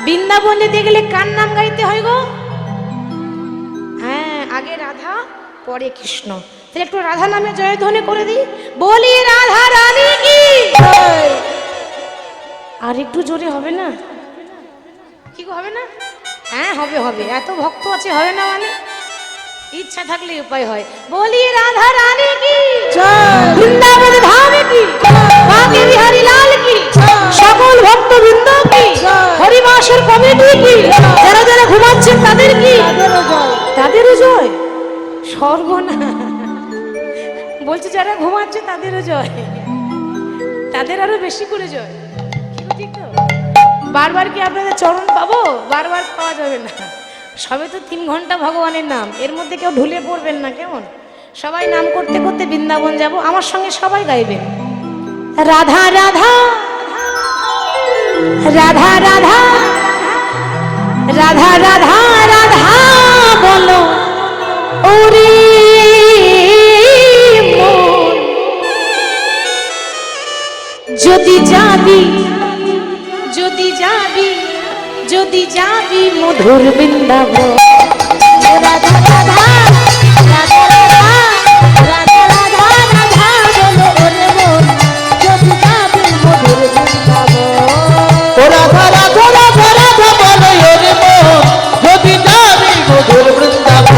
বৃন্দাবন যেতে গেলে কার নাম গাইতে হয় গো? হ্যাঁ, আগে রাধা পরে কৃষ্ণ। তাহলে একটু রাধা নামে জয়ধ্বনি করে দিই, বলি রাধা রানী কি। আর একটু জোরে হবে না? কি গো, হবে না? হ্যাঁ হবে হবে, এত ভক্ত আছে, হবে না মানে? ইচ্ছা থাকলে উপায় হয়। বলি রাধা রানী কি, বৃন্দাবন ধামে কি, বাঁকে বিহারী লাল কি, সকল ভক্ত বৃন্দ কি, হরিবাসর কমিটি কি, যারা যারা ঘুমাচ্ছেন তাদের কি, তাদেরও জয়। সর্বনাশ, বলছে যারা ঘুমাচ্ছে তাদেরও জয়, তাদের আরো বেশি করে জয়। ঠিক তো? বারবার কি আপনাদের চরণ পাবো? বারবার পাওয়া যাবে না। সবে তো 3 ঘন্টা ভগবানের নাম, এর মধ্যে কেউ ঢুলে পড়বেন না কেমন? সবাই নাম করতে করতে বৃন্দাবন যাব, আমার সঙ্গে সবাই গাইবেন রাধা রাধা রাধা রাধা রাধা রাধা রাধা বলো ওরে মন, যদি যাবি যদি যাবি যদি যাবি মধুর বৃন্দাবন। রাধা রাধা রাধা রাধা রাধা রাধা রাধা বলো ওরে মন, যদি যাবি মধুর বৃন্দাবন। রাধা রাধা রাধা রাধা বলো ওরে মন, যদি যাবি মধুর বৃন্দাবন।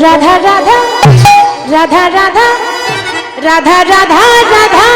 রাধা রাধা রাধা রাধা রাধা রাধা রাধা